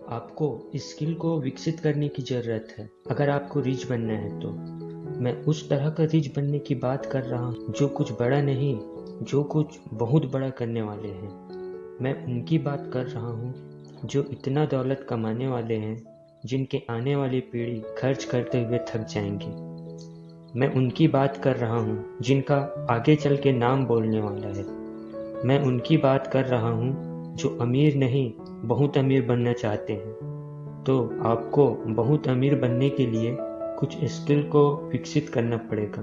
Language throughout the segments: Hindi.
आपको स्किल को विकसित करने की ज़रूरत है अगर आपको रिच बनना है तो। मैं उस तरह का रिच बनने की बात कर रहा हूँ जो कुछ बड़ा नहीं, जो कुछ बहुत बड़ा करने वाले हैं। मैं उनकी बात कर रहा हूँ जो इतना दौलत कमाने वाले हैं जिनके आने वाली पीढ़ी खर्च करते हुए थक जाएंगी। मैं उनकी बात कर रहा हूँ जिनका आगे चल के नाम बोलने वाला है। मैं उनकी बात कर रहा हूँ जो अमीर नहीं, बहुत अमीर बनना चाहते हैं। तो आपको बहुत अमीर बनने के लिए कुछ स्किल को विकसित करना पड़ेगा।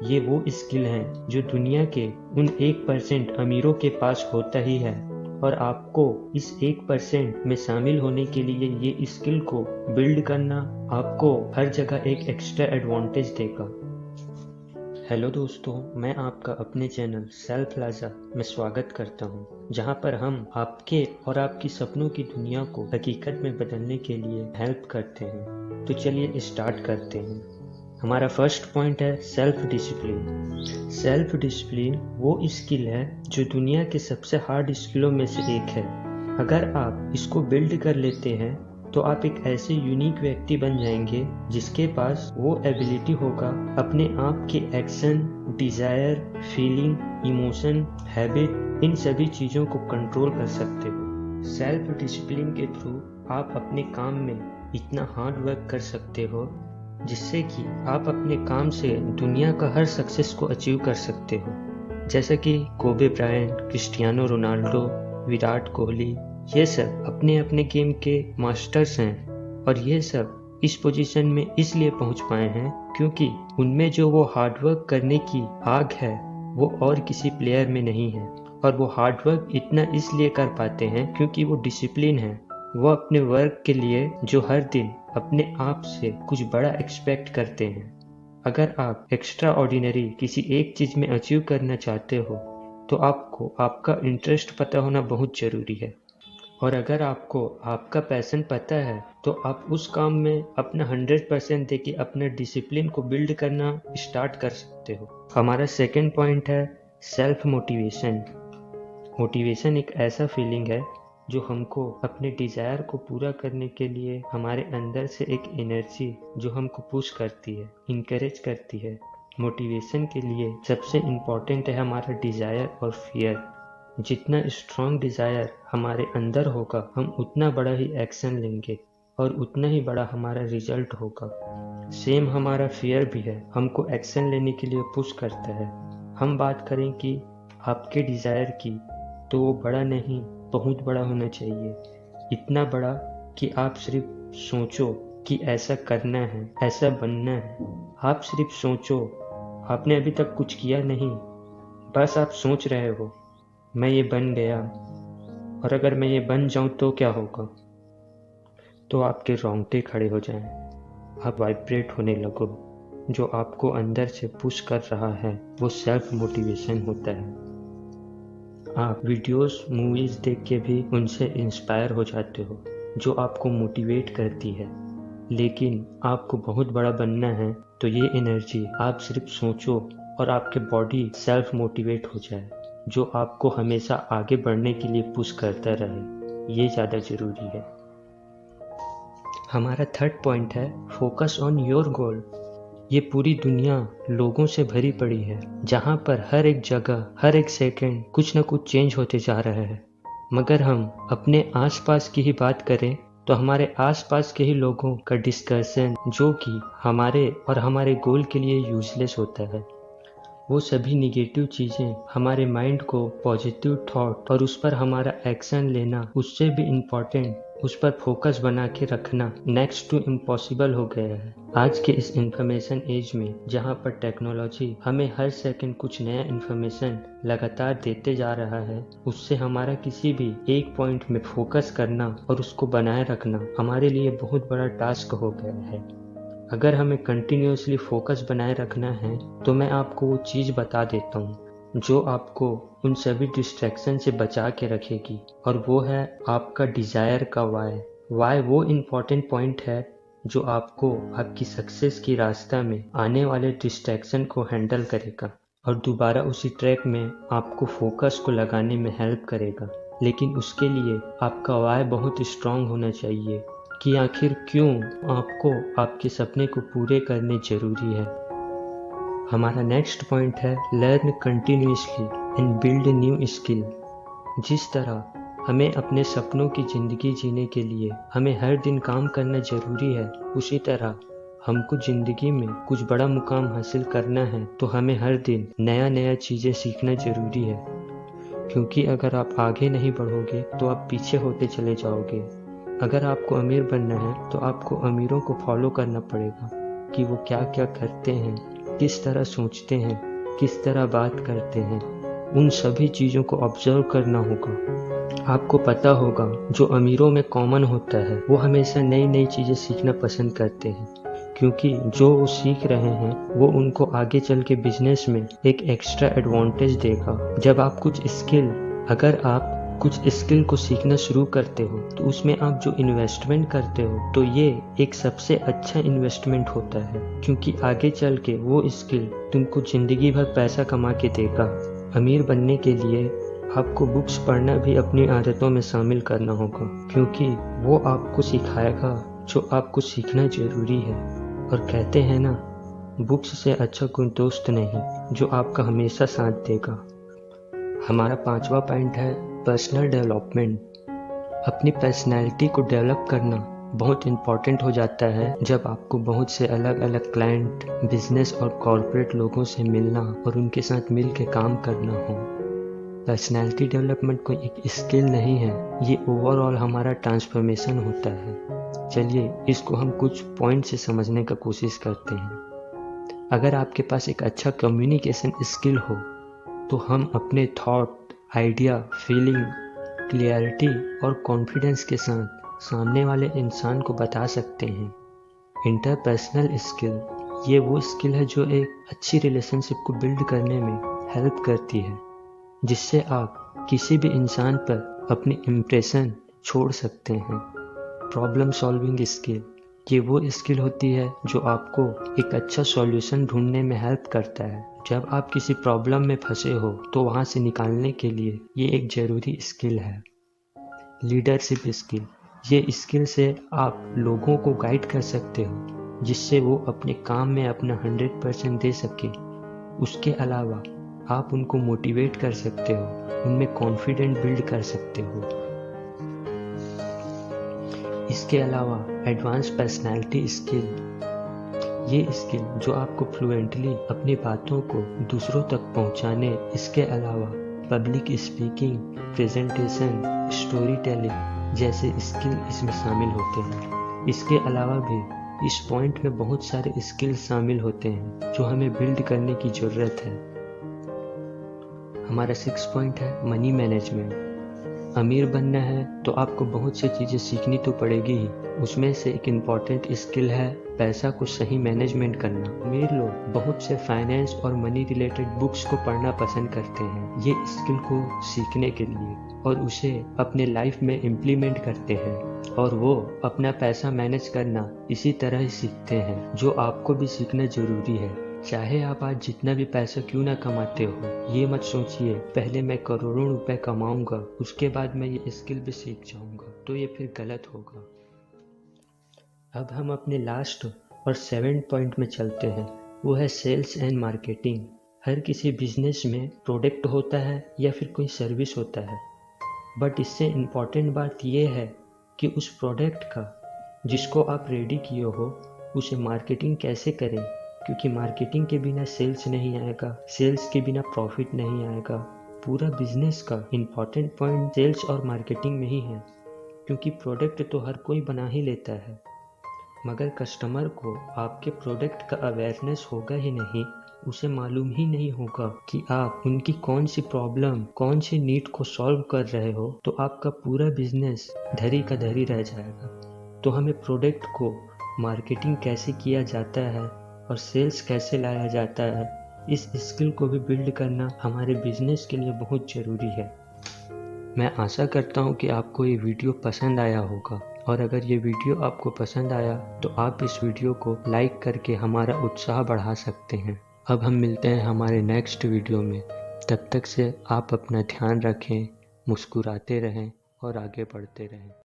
ये वो स्किल हैं जो दुनिया के उन 1% अमीरों के पास होता ही है, और आपको इस 1% में शामिल होने के लिए ये स्किल को बिल्ड करना आपको हर जगह एक एक्स्ट्रा एडवांटेज देगा। हेलो दोस्तों, मैं आपका अपने चैनल सेल्फ प्लाजा में स्वागत करता हूं, जहां पर हम आपके और आपकी सपनों की दुनिया को हकीकत में बदलने के लिए हेल्प करते हैं। तो चलिए स्टार्ट करते हैं। हमारा फर्स्ट पॉइंट है सेल्फ डिसिप्लिन। सेल्फ डिसिप्लिन वो स्किल है जो दुनिया के सबसे हार्ड स्किलों में से एक है। अगर आप इसको बिल्ड कर लेते हैं तो आप एक ऐसे यूनिक व्यक्ति बन जाएंगे जिसके पास वो एबिलिटी होगा अपने आप के action, desire, feeling, emotion, habit, इन सभी चीज़ों को कंट्रोल कर सकते हो। सेल्फ डिसिप्लिन के थ्रू आप अपने काम में इतना हार्ड वर्क कर सकते हो जिससे कि आप अपने काम से दुनिया का हर सक्सेस को अचीव कर सकते हो। जैसा कि Kobe Bryant, Cristiano Ronaldo, Virat Kohli, ये सब अपने अपने गेम के मास्टर्स हैं, और ये सब इस पोजीशन में इसलिए पहुंच पाए हैं क्योंकि उनमें जो वो हार्डवर्क करने की आग है वो और किसी प्लेयर में नहीं है। और वो हार्डवर्क इतना इसलिए कर पाते हैं क्योंकि वो डिसिप्लिन है। वो अपने वर्क के लिए जो हर दिन अपने आप से कुछ बड़ा एक्सपेक्ट करते हैं। अगर आप एक्स्ट्रा ऑर्डिनरी किसी एक चीज़ में अचीव करना चाहते हो तो आपको आपका इंटरेस्ट पता होना बहुत ज़रूरी है। और अगर आपको आपका पैशन पता है तो आप उस काम में अपना 100% देके अपने डिसिप्लिन को बिल्ड करना स्टार्ट कर सकते हो। हमारा सेकंड पॉइंट है सेल्फ मोटिवेशन। मोटिवेशन एक ऐसा फीलिंग है जो हमको अपने डिज़ायर को पूरा करने के लिए हमारे अंदर से एक एनर्जी जो हमको पुश करती है, इनकरेज करती है। मोटिवेशन के लिए सबसे इम्पॉर्टेंट है हमारा डिज़ायर और फियर। जितना स्ट्रॉन्ग डिज़ायर हमारे अंदर होगा हम उतना बड़ा ही एक्शन लेंगे और उतना ही बड़ा हमारा रिजल्ट होगा। सेम हमारा फियर भी है, हमको एक्शन लेने के लिए पुश करता है। हम बात करें कि आपके डिज़ायर की, तो वो बड़ा नहीं, बहुत बड़ा होना चाहिए। इतना बड़ा कि आप सिर्फ सोचो कि ऐसा करना है, ऐसा बनना है। आप सिर्फ सोचो, आपने अभी तक कुछ किया नहीं, बस आप सोच रहे हो मैं ये बन गया, और अगर मैं ये बन जाऊं तो क्या होगा। तो आपके रोंगटे खड़े हो जाएं, आप वाइब्रेट होने लगो। जो आपको अंदर से पुश कर रहा है वो सेल्फ मोटिवेशन होता है। आप वीडियोस, मूवीज देख के भी उनसे इंस्पायर हो जाते हो जो आपको मोटिवेट करती है। लेकिन आपको बहुत बड़ा बनना है तो ये एनर्जी आप सिर्फ सोचो और आपके बॉडी सेल्फ मोटिवेट हो जाए, जो आपको हमेशा आगे बढ़ने के लिए पुश करता रहे। ये ज़्यादा ज़रूरी है। हमारा थर्ड पॉइंट है फोकस ऑन योर गोल। ये पूरी दुनिया लोगों से भरी पड़ी है जहाँ पर हर एक जगह, हर एक सेकंड कुछ ना कुछ चेंज होते जा रहा है। मगर हम अपने आसपास की ही बात करें तो हमारे आसपास के ही लोगों का डिस्कशन जो कि हमारे और हमारे गोल के लिए यूजलेस होता है। वो सभी निगेटिव चीज़ें हमारे माइंड को पॉजिटिव थॉट और उस पर हमारा एक्शन लेना, उससे भी इम्पॉर्टेंट उस पर फोकस बना के रखना नेक्स्ट टू इम्पॉसिबल हो गया है। आज के इस इंफॉर्मेशन एज में जहाँ पर टेक्नोलॉजी हमें हर सेकंड कुछ नया इन्फॉर्मेशन लगातार देते जा रहा है, उससे हमारा किसी भी एक पॉइंट में फोकस करना और उसको बनाए रखना हमारे लिए बहुत बड़ा टास्क हो गया है। अगर हमें कंटिन्यूसली फोकस बनाए रखना है तो मैं आपको वो चीज़ बता देता हूँ जो आपको उन सभी डिस्ट्रैक्शन से बचा के रखेगी, और वो है आपका डिज़ायर का वाई वो इम्पॉर्टेंट पॉइंट है जो आपको आपकी सक्सेस की रास्ता में आने वाले डिस्ट्रैक्शन को हैंडल करेगा और दोबारा उसी ट्रैक में आपको फोकस को लगाने में हेल्प करेगा। लेकिन उसके लिए आपका वाय बहुत स्ट्रांग होना चाहिए कि आखिर क्यों आपको आपके सपने को पूरे करने जरूरी है। हमारा नेक्स्ट पॉइंट है learn continuously and build new skill. जिस तरह हमें अपने सपनों की ज़िंदगी जीने के लिए हमें हर दिन काम करना ज़रूरी है, उसी तरह हमको ज़िंदगी में कुछ बड़ा मुकाम हासिल करना है तो हमें हर दिन नया नया चीज़ें सीखना ज़रूरी है। क्योंकि अगर आप आगे नहीं बढ़ोगे तो आप पीछे होते चले जाओगे। अगर आपको अमीर बनना है तो आपको अमीरों को फॉलो करना पड़ेगा कि वो क्या क्या करते हैं, किस तरह सोचते हैं, किस तरह बात करते हैं। उन सभी चीज़ों को ऑब्जर्व करना होगा। आपको पता होगा जो अमीरों में कॉमन होता है वो हमेशा नई नई चीज़ें सीखना पसंद करते हैं, क्योंकि जो वो सीख रहे हैं वो उनको आगे चल के बिजनेस में एक एक्स्ट्रा एडवांटेज देगा। जब आप अगर आप कुछ स्किल को सीखना शुरू करते हो तो उसमें आप जो इन्वेस्टमेंट करते हो तो ये एक सबसे अच्छा इन्वेस्टमेंट होता है, क्योंकि आगे चल के वो स्किल तुमको जिंदगी भर पैसा कमा के देगा। अमीर बनने के लिए आपको बुक्स पढ़ना भी अपनी आदतों में शामिल करना होगा, क्योंकि वो आपको सिखाएगा जो आपको सीखना जरूरी है। और कहते हैं ना, बुक्स से अच्छा कोई दोस्त नहीं जो आपका हमेशा साथ देगा। हमारा 5वां पॉइंट है पर्सनल डेवलपमेंट। अपनी पर्सनैलिटी को डेवलप करना बहुत इम्पॉर्टेंट हो जाता है जब आपको बहुत से अलग अलग क्लाइंट, बिजनेस और कॉर्पोरेट लोगों से मिलना और उनके साथ मिल के काम करना हो। पर्सनैलिटी डेवलपमेंट कोई एक स्किल नहीं है, ये ओवरऑल हमारा ट्रांसफॉर्मेशन होता है। चलिए इसको हम कुछ पॉइंट से समझने का कोशिश करते हैं। अगर आपके पास एक अच्छा कम्युनिकेशन स्किल हो तो हम अपने थॉट, आइडिया, फीलिंग, क्लियरिटी और कॉन्फिडेंस के साथ सामने वाले इंसान को बता सकते हैं। इंटरपर्सनल स्किल ये वो स्किल है जो एक अच्छी रिलेशनशिप को बिल्ड करने में हेल्प करती है, जिससे आप किसी भी इंसान पर अपनी इम्प्रेशन छोड़ सकते हैं। प्रॉब्लम सॉल्विंग स्किल ये वो स्किल होती है जो आपको एक अच्छा सॉल्यूशन ढूंढने में हेल्प करता है। जब आप किसी प्रॉब्लम में फंसे हो तो वहाँ से निकालने के लिए ये एक ज़रूरी स्किल है। लीडरशिप स्किल ये स्किल से आप लोगों को गाइड कर सकते हो जिससे वो अपने काम में अपना 100% दे सके। उसके अलावा आप उनको मोटिवेट कर सकते हो, उनमें कॉन्फिडेंट बिल्ड कर सकते हो। इसके अलावा एडवांस पर्सनैलिटी स्किल ये स्किल जो आपको फ्लुएंटली अपनी बातों को दूसरों तक पहुंचाने, इसके अलावा public speaking, presentation, story telling जैसे स्किल इसमें शामिल होते हैं। इसके अलावा भी इस पॉइंट में बहुत सारे स्किल शामिल होते हैं जो हमें बिल्ड करने की ज़रूरत है। हमारा 6 पॉइंट है मनी मैनेजमेंट। अमीर बनना है तो आपको बहुत सी चीज़ें सीखनी तो पड़ेगी ही। उसमें से एक इम्पॉर्टेंट स्किल है पैसा को सही मैनेजमेंट करना। अमीर लोग बहुत से फाइनेंस और मनी रिलेटेड बुक्स को पढ़ना पसंद करते हैं ये स्किल को सीखने के लिए, और उसे अपने लाइफ में इम्प्लीमेंट करते हैं, और वो अपना पैसा मैनेज करना इसी तरह ही सीखते हैं, जो आपको भी सीखना ज़रूरी है। चाहे आप आज जितना भी पैसा क्यों ना कमाते हो, ये मत सोचिए पहले मैं करोड़ों रुपए कमाऊंगा उसके बाद मैं ये स्किल भी सीख जाऊंगा, तो ये फिर गलत होगा। अब हम अपने लास्ट और 7 पॉइंट में चलते हैं, वो है सेल्स एंड मार्केटिंग। हर किसी बिजनेस में प्रोडक्ट होता है या फिर कोई सर्विस होता है, बट इससे इम्पॉर्टेंट बात यह है कि उस प्रोडक्ट का जिसको आप रेडी किए हो उसे मार्केटिंग कैसे करें, क्योंकि मार्केटिंग के बिना सेल्स नहीं आएगा, सेल्स के बिना प्रॉफिट नहीं आएगा। पूरा बिजनेस का इम्पॉर्टेंट पॉइंट सेल्स और मार्केटिंग में ही है, क्योंकि प्रोडक्ट तो हर कोई बना ही लेता है, मगर कस्टमर को आपके प्रोडक्ट का अवेयरनेस होगा ही नहीं, उसे मालूम ही नहीं होगा कि आप उनकी कौन सी प्रॉब्लम, कौन सी नीड को सॉल्व कर रहे हो, तो आपका पूरा बिजनेस धरी का धरी रह जाएगा। तो हमें प्रोडक्ट को मार्केटिंग कैसे किया जाता है और सेल्स कैसे लाया जाता है, इस स्किल को भी बिल्ड करना हमारे बिजनेस के लिए बहुत ज़रूरी है। मैं आशा करता हूँ कि आपको ये वीडियो पसंद आया होगा, और अगर ये वीडियो आपको पसंद आया तो आप इस वीडियो को लाइक करके हमारा उत्साह बढ़ा सकते हैं। अब हम मिलते हैं हमारे नेक्स्ट वीडियो में, तब तक से आप अपना ध्यान रखें। मुस्कुराते रहें और आगे बढ़ते रहें।